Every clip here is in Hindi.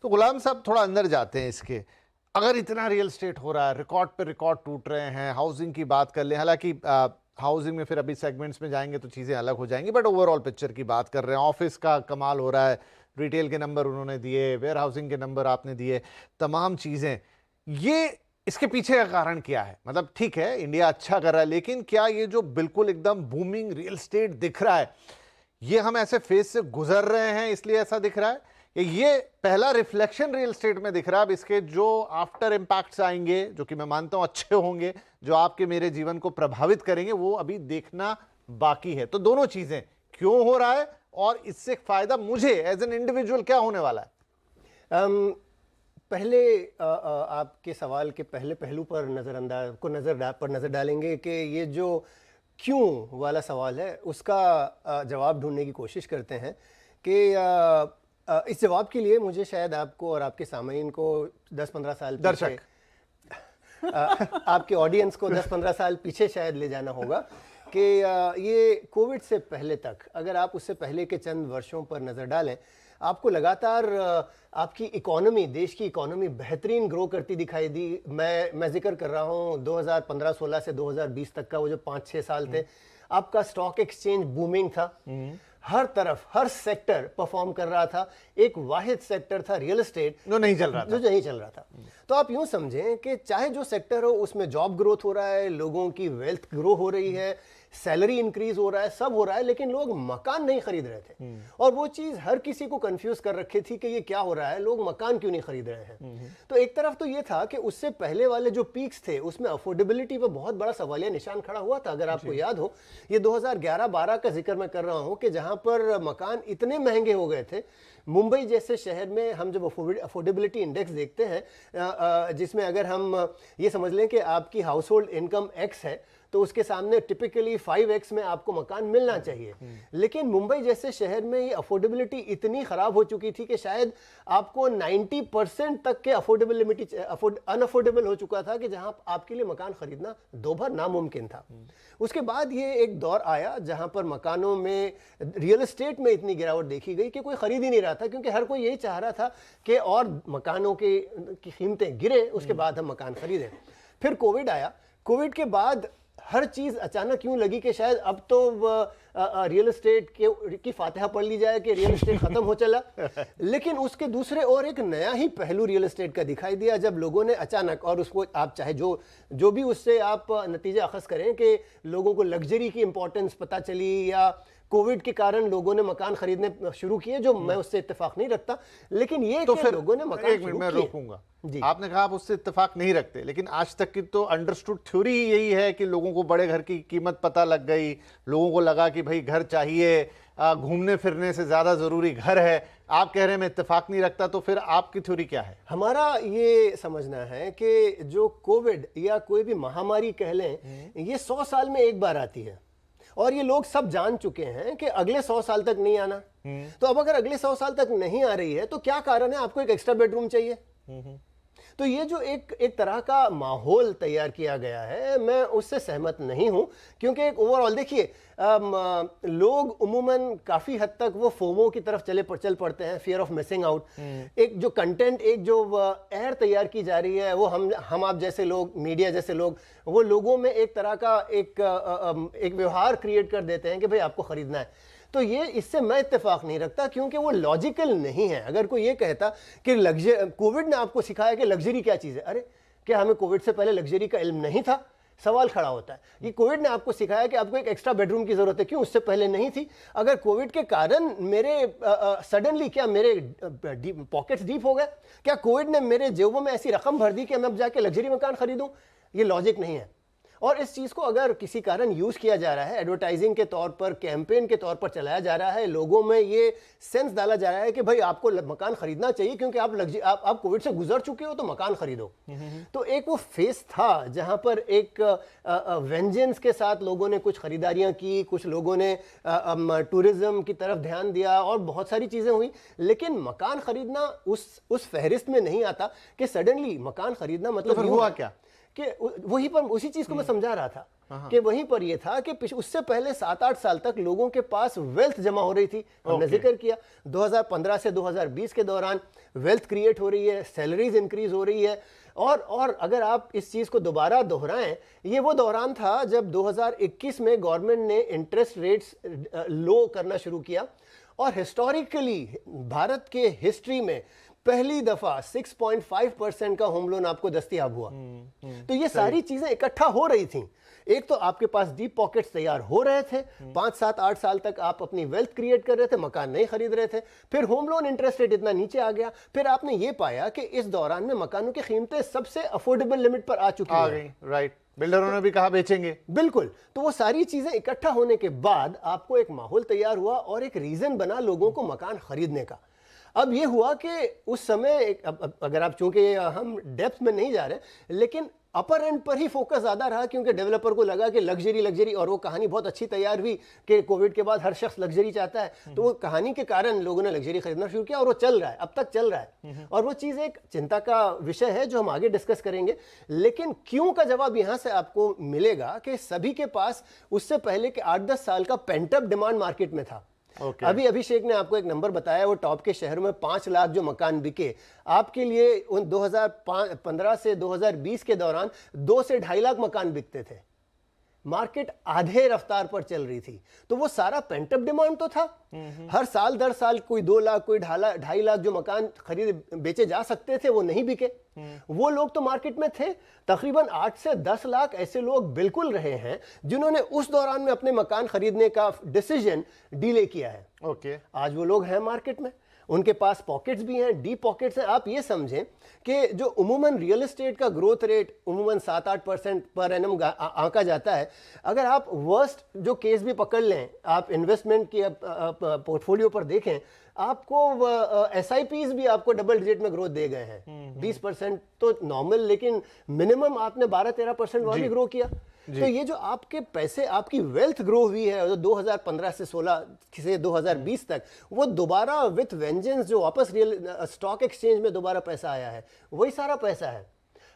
तो गुलाम साहब थोड़ा अंदर जाते हैं इसके। अगर इतना रियल स्टेट हो रहा है, रिकॉर्ड पे रिकॉर्ड टूट रहे हैं, हाउसिंग की बात कर ले, हालांकि हाउसिंग में फिर अभी सेगमेंट्स में जाएंगे तो चीज़ें अलग हो जाएंगी, बट ओवरऑल पिक्चर की बात कर रहे हैं। ऑफिस का कमाल हो रहा है, रिटेल के नंबर उन्होंने दिए, वेयर हाउसिंग के नंबर आपने दिए, तमाम चीज़ें। ये इसके पीछे का कारण क्या है? मतलब ठीक है इंडिया अच्छा कर रहा है, लेकिन क्या ये जो बिल्कुल एकदम बूमिंग रियल स्टेट दिख रहा है, ये हम ऐसे फेज से गुजर रहे हैं इसलिए ऐसा दिख रहा है? ये पहला रिफ्लेक्शन रियल स्टेट में दिख रहा है? अब इसके जो आफ्टर इंपैक्ट्स आएंगे, जो कि मैं मानता हूं अच्छे होंगे, जो आपके मेरे जीवन को प्रभावित करेंगे, वो अभी देखना बाकी है। तो दोनों चीजें क्यों हो रहा है और इससे फायदा मुझे एज एन इंडिविजुअल क्या होने वाला है? पहले आपके सवाल के पहले पहलू पर नजर डालेंगे कि ये जो क्यों वाला सवाल है उसका जवाब ढूंढने की कोशिश करते हैं कि इस जवाब के लिए मुझे शायद आपको और आपके सामईन को 10-15 साल दर्शक आपके ऑडियंस को 10-15 साल पीछे शायद ले जाना होगा कि ये कोविड से पहले तक, अगर आप उससे पहले के चंद वर्षों पर नज़र डालें, आपको लगातार आपकी इकोनॉमी, देश की इकोनॉमी बेहतरीन ग्रो करती दिखाई दी। मैं जिक्र कर रहा हूँ 2015-16 से 2020 तक का वो जो 5-6 साल थे, आपका स्टॉक एक्सचेंज बूमिंग था, हर तरफ हर सेक्टर परफॉर्म कर रहा था। एक वाहिद सेक्टर था रियल एस्टेट जो नहीं चल रहा था। तो आप यूं समझें कि चाहे जो सेक्टर हो उसमें जॉब ग्रोथ हो रहा है, लोगों की वेल्थ ग्रो हो रही है, सैलरी इंक्रीज हो रहा है, सब हो रहा है, लेकिन लोग मकान नहीं खरीद रहे थे। और वो चीज हर किसी को कंफ्यूज कर रखी थी कि ये क्या हो रहा है, लोग मकान क्यों नहीं खरीद रहे हैं। तो एक तरफ तो ये था कि उससे पहले वाले जो पीक्स थे उसमें अफोर्डेबिलिटी पर बहुत बड़ा सवालिया निशान खड़ा हुआ था। अगर आपको याद हो, ये 2011-12 का जिक्र मैं कर रहा हूं कि जहां पर मकान इतने महंगे हो गए थे। मुंबई जैसे शहर में हम जब अफोर्डेबिलिटी इंडेक्स देखते हैं, जिसमें अगर हम ये समझ लें कि आपकी हाउस होल्ड इनकम एक्स है, तो उसके सामने टिपिकली 5x में आपको मकान मिलना चाहिए। लेकिन मुंबई जैसे शहर में ये अफोर्डेबिलिटी इतनी खराब हो चुकी थी कि शायद आपको 90% तक के अनअफोर्डेबल हो चुका था, कि जहां आपके लिए मकान खरीदना दोभर नामुमकिन था। उसके बाद ये एक दौर आया जहां पर मकानों में, रियल एस्टेट में इतनी गिरावट देखी गई कि कोई खरीद ही नहीं रहा था, क्योंकि हर कोई यही चाह रहा था कि और मकानों की कीमतें गिरे, उसके बाद हम मकान खरीदें। फिर कोविड आया। कोविड के बाद हर चीज अचानक यूं लगी कि शायद अब तो रियल एस्टेट की फातिहा पढ़ ली जाए कि रियल एस्टेट खत्म हो चला। लेकिन उसके दूसरे और एक नया ही पहलू रियल एस्टेट का दिखाई दिया, जब लोगों ने अचानक, और उसको आप चाहे जो भी उससे आप नतीजे अखज़ करें कि लोगों को लग्जरी की इंपॉर्टेंस पता चली, या कोविड के कारण लोगों ने मकान खरीदने शुरू किए, जो मैं उससे इत्तेफाक नहीं रखता, लेकिन ये तो फिर लोगों ने मकान, एक मिनट मैं रोकूंगा। आपने कहा आप उससे इत्तेफाक नहीं रखते, लेकिन आज तक की तो अंडरस्टूड थ्योरी यही है कि लोगों को बड़े घर की कीमत पता लग गई, लोगों को लगा कि भाई घर चाहिए, घूमने फिरने से ज्यादा जरूरी घर है। आप कह रहे हैं मैं इत्तेफाक नहीं रखता, तो फिर आपकी थ्योरी क्या है? हमारा ये समझना है कि जो कोविड या कोई भी महामारी कह लें, ये 100 साल में एक बार आती है, और ये लोग सब जान चुके हैं कि अगले 100 साल तक नहीं आना। तो अब अगर अगले 100 साल तक नहीं आ रही है, तो क्या कारण है? आपको एक एक्स्ट्रा बेडरूम चाहिए। तो ये जो एक तरह का माहौल तैयार किया गया है, मैं उससे सहमत नहीं हूं, क्योंकि एक ओवरऑल देखिए, लोग उमूमन काफी हद तक वो फोमो की तरफ चल पड़ते हैं, फियर ऑफ मिसिंग आउट। एक जो कंटेंट, एक जो एयर तैयार की जा रही है, वो हम आप जैसे लोग, मीडिया जैसे लोग, वो लोगों में एक तरह का एक व्यवहार क्रिएट कर देते हैं कि भाई आपको खरीदना है। तो ये, इससे मैं इत्तेफाक नहीं रखता, क्योंकि वो लॉजिकल नहीं है। अगर कोई ये कहता कि कोविड ने आपको सिखाया कि लग्जरी क्या चीज़ है, अरे क्या हमें कोविड से पहले लग्जरी का इल्म नहीं था? सवाल खड़ा होता है। ये कोविड ने आपको सिखाया कि आपको एक एक्स्ट्रा बेडरूम की जरूरत है, क्यों उससे पहले नहीं थी? अगर कोविड के कारण मेरे सडनली क्या मेरे पॉकेट्स डीप हो गए? क्या कोविड ने मेरे जेबों में ऐसी रकम भर दी कि मैं अब जाके लग्जरी मकान खरीदूं? ये लॉजिक नहीं है। और इस चीज को अगर किसी कारण यूज किया जा रहा है, एडवर्टाइजिंग के तौर पर, कैंपेन के तौर पर चलाया जा रहा है, लोगों में ये सेंस डाला जा रहा है कि भाई आपको मकान खरीदना चाहिए क्योंकि आप कोविड से गुजर चुके हो, तो मकान खरीदो। तो एक वो फेस था जहां पर एक वेंजेंस के साथ लोगों ने कुछ खरीदारियां की, कुछ लोगों ने टूरिज्म की तरफ ध्यान दिया, और बहुत सारी चीजें हुई। लेकिन मकान खरीदना उस फहरिस्त में नहीं आता कि सडनली मकान खरीदना मतलब तो हुआ क्या कि वहीं पर उसी चीज को मैं समझा रहा था कि वहीं पर ये था कि उससे पहले 7-8 साल तक लोगों के पास वेल्थ जमा हो रही थी। हमने जिक्र किया 2015 से 2020 के दौरान वेल्थ क्रिएट हो रही है, सैलरीज इंक्रीज हो रही है। और अगर आप इस चीज को दोबारा दोहराएं, ये वो दौरान था जब 2021 में गवर्नमेंट ने इंटरेस्ट रेट्स लो करना शुरू किया और हिस्टोरिकली भारत के हिस्ट्री में पहली दफा 6.5% का होम लोन आपको दस्तयाब हुआ। तो ये सारी चीजें इकट्ठा हो रही थी। एक तो आपके पास डीप पॉकेट्स तैयार हो रहे थे, 5-7-8 साल तक आप अपनी वेल्थ क्रिएट कर रहे थे, मकान नहीं खरीद रहे थे, फिर होम लोन इंटरेस्ट रेट इतना नीचे आ गया, फिर आपने ये पाया कि इस दौरान में मकानों की कीमतें सबसे अफोर्डेबल लिमिट पर आ चुकी हैं। राइट, बिल्डरों ने भी कहा बेचेंगे। बिल्कुल। तो वो सारी चीजें इकट्ठा होने के बाद आपको एक माहौल तैयार हुआ और एक रीजन बना लोगों को मकान खरीदने का। अब ये हुआ कि उस समय अगर आप, चूंकि हम डेप्थ में नहीं जा रहे, लेकिन अपर एंड पर ही फोकस ज्यादा रहा क्योंकि डेवलपर को लगा कि लग्जरी, और वो कहानी बहुत अच्छी तैयार हुई कि कोविड के बाद हर शख्स लग्जरी चाहता है, तो वो कहानी के कारण लोगों ने लग्जरी खरीदना शुरू किया और वो चल रहा है, अब तक चल रहा है। और वो चीज़ एक चिंता का विषय है जो हम आगे डिस्कस करेंगे। लेकिन क्यों का जवाब यहां से आपको मिलेगा कि सभी के पास उससे पहले के 8-10 साल का पेंटअप डिमांड मार्केट में था। अभी अभिषेक ने आपको एक नंबर बताया, वो टॉप के शहरों में 5 लाख जो मकान बिके, आपके लिए उन 2015 से 2020 के दौरान 2 से 2.5 लाख मकान बिकते थे। मार्केट आधे रफ्तार पर चल रही थी, तो वो सारा पेंटअप डिमांड तो था। हर साल दर साल कोई 2 लाख, कोई 2.5 लाख जो मकान खरीदे बेचे जा सकते थे वो नहीं बिके। वो लोग तो मार्केट में थे। तकरीबन 8 से 10 लाख ऐसे लोग बिल्कुल रहे हैं जिन्होंने उस दौरान में अपने मकान खरीदने का डिसीजन डिले किया है। आज वो लोग हैं मार्केट में, उनके पास पॉकेट्स भी हैं, डीप पॉकेट्स हैं। आप ये समझें कि जो उमूमन रियल एस्टेट का ग्रोथ रेट उमूमन 7-8% पर एनम आंका जाता है, अगर आप वर्स्ट जो केस भी पकड़ लें, आप इन्वेस्टमेंट की पोर्टफोलियो पर देखें, आपको एसआईपीज भी आपको डबल डिजिट में ग्रोथ दे गए हैं। 20% तो नॉर्मल, लेकिन मिनिमम आपने 12-13% वहां भी ग्रो किया। तो ये जो आपके पैसे, आपकी वेल्थ ग्रो हुई है जो 2015 से 16 से 2020 तक, वो दोबारा विथ वेंजेंस जो वापस रियल स्टॉक एक्सचेंज में दोबारा पैसा आया है, वही सारा पैसा है।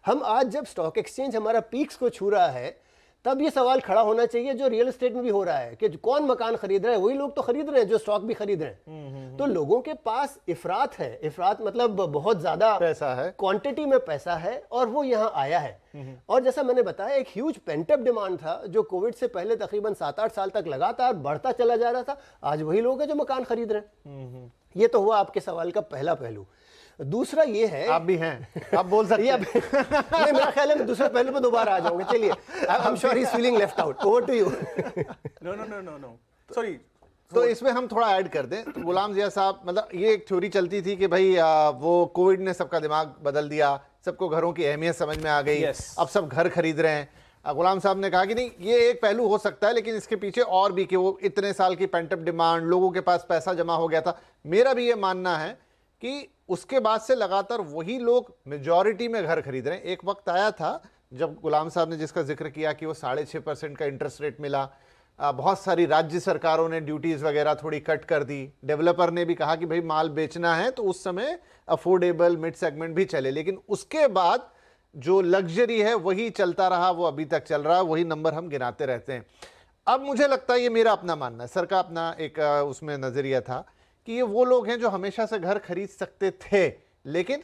हम आज जब स्टॉक एक्सचेंज हमारा पीक्स को छू रहा है, तब ये सवाल खड़ा होना चाहिए जो रियल एस्टेट में भी हो रहा है कि कौन मकान खरीद रहा है, वही लोग तो खरीद रहे हैं जो स्टॉक भी खरीद रहे हैं। तो लोगों के पास इफरात है, इफरात मतलब बहुत ज्यादा पैसा है, क्वांटिटी में पैसा है, और वो यहाँ आया है। और जैसा मैंने बताया, एक ह्यूज पेंटअप डिमांड था जो कोविड से पहले तकरीबन 7-8 साल तक लगातार बढ़ता चला जा रहा था। आज वही लोग हैं जो मकान खरीद रहे हैं। ये तो हुआ आपके सवाल का पहला पहलू। दूसरा ये है, आप भी हैं, आप बोल सकते हैं। नहीं, मेरा ख्याल है मैं दूसरे पहलू पे दोबारा आ जाऊंगा। चलिए, I am sure he is feeling left out. Over to you. No, sorry. तो इसमें हम थोड़ा ऐड कर दें तो गुलाम जिया साहब, मतलब ये एक थ्योरी चलती थी कि भाई वो कोविड ने सबका दिमाग बदल दिया, सबको घरों की अहमियत समझ में आ गई, अब सब घर खरीद रहे हैं। गुलाम साहब ने कहा कि नहीं, ये एक पहलू हो सकता है, लेकिन इसके पीछे और भी कि वो इतने साल की पेंटअप डिमांड, लोगों के पास पैसा जमा हो गया था। मेरा भी ये मानना है कि उसके बाद से लगातार वही लोग मेजॉरिटी में घर खरीद रहे हैं। एक वक्त आया था जब गुलाम साहब ने जिसका जिक्र किया कि वो 6.5% का इंटरेस्ट रेट मिला, बहुत सारी राज्य सरकारों ने ड्यूटीज वगैरह थोड़ी कट कर दी, डेवलपर ने भी कहा कि भाई माल बेचना है तो उस समय अफोर्डेबल मिड सेगमेंट भी चले, लेकिन उसके बाद जो लग्जरी है वही चलता रहा, वो अभी तक चल रहा है, वही नंबर हम गिनाते रहते हैं। अब मुझे लगता है, ये मेरा अपना मानना है, सर का अपना एक उसमें नजरिया था कि ये वो लोग हैं जो हमेशा से घर खरीद सकते थे लेकिन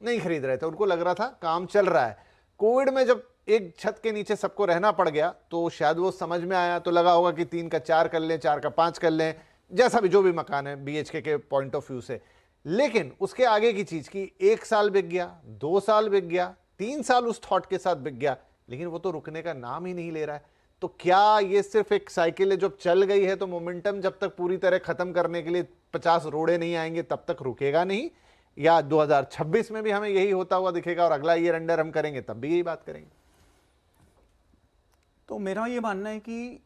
नहीं खरीद रहे थे, उनको लग रहा था काम चल रहा है। कोविड में जब एक छत के नीचे सबको रहना पड़ गया तो शायद वो समझ में आया, तो लगा होगा कि 3 का 4 कर लें, 4 का 5 कर लें, जैसा भी जो भी मकान है BHK के पॉइंट ऑफ व्यू से। लेकिन उसके आगे की चीज की 1 साल बिक गया, 2 साल बिक गया, 3 साल उस थॉट के साथ बिक गया, लेकिन वो तो रुकने का नाम ही नहीं ले रहा है। तो क्या ये सिर्फ एक साइकिल है, जब चल गई है तो मोमेंटम जब तक पूरी तरह खत्म करने के लिए 50 रोड़े नहीं आएंगे तब तक रुकेगा नहीं, या 2026 में भी हमें यही होता हुआ दिखेगा और अगला ईयर अंडर हम करेंगे तब भी यही बात करेंगे? तो मेरा ये मानना है कि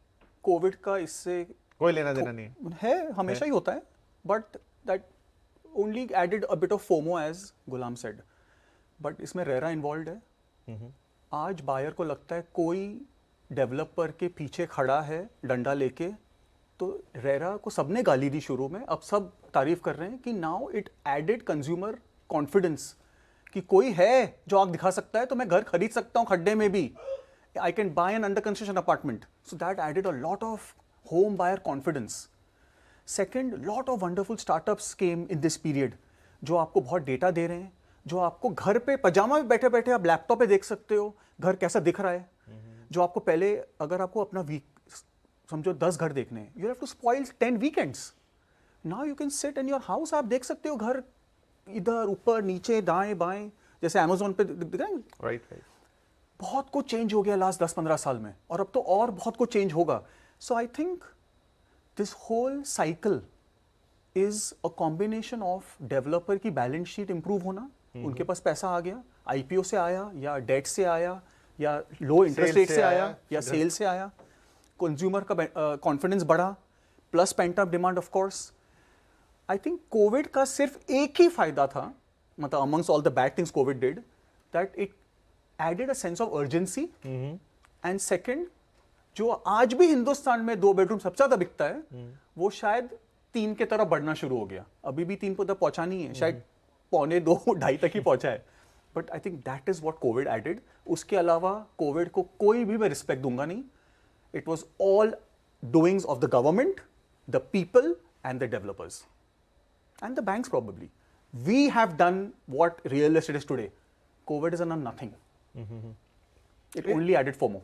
कोविड का इससे कोई लेना देना नहीं है, हमेशा ही होता है, but that only added a bit of FOMO as Gulam said, but इसमें रेरा इन्वॉल्व है। आज बायर को लगता है कोई डेवलपर के पीछे खड़ा है डंडा लेके, तो रेरा को सबने गाली दी शुरू में, अब सब तारीफ कर रहे हैं कि now it added consumer confidence कि कोई है जो आग दिखा सकता है तो मैं घर खरीद सकता हूं खड्डे में भी. I can buy an under construction apartment. So that added a lot of home buyer confidence. Second, lot of wonderful startups came in this period जो आपको बहुत डेटा दे रहे हैं, जो आपको घर पे पजामा में बैठे बैठे आप लैपटॉप पे देख सकते हो घर कैसा दिख रहा है. जो आपको पहले, अगर आपको अपना वीक समझो 10 घर देखने हैं, you have to spoil 10 weekends. Now you can sit in your house, आप देख सकते हो घर इधर ऊपर नीचे दाएं बाएं, जैसे अमेजोन पे दिख रहा है. Right right. बहुत कुछ चेंज हो गया लास्ट 10-15 साल में, और अब तो और बहुत कुछ चेंज होगा. So I think this whole cycle is a combination of developer की बैलेंस शीट इंप्रूव होना, उनके पास पैसा आ गया, आईपीओ से आया या डेट से आया या लो इंटरेस्ट रेट से आया या सेल से आया, कंज्यूमर का कॉन्फिडेंस बढ़ा, plus pent up demand of course. I think COVID का सिर्फ एक ही फायदा था, मतलब amongst all the bad things COVID did, that it added a sense of urgency. And second, जो आज भी हिंदुस्तान में 2 बेडरूम सबसे ज्यादा बिकता है, वो शायद 3 की तरफ बढ़ना शुरू हो गया. अभी भी 3 तक पहुंचा नहीं है, शायद 1.25-2.5 तक ही पहुंचा है. But I think that is what COVID added. उसके अलावा कोविड को कोई भी मैं रिस्पेक्ट दूंगा नहीं. It was all doings of the government, the people and the developers and the banks probably. We have done what real estate is today. COVID has done nothing. It only added FOMO.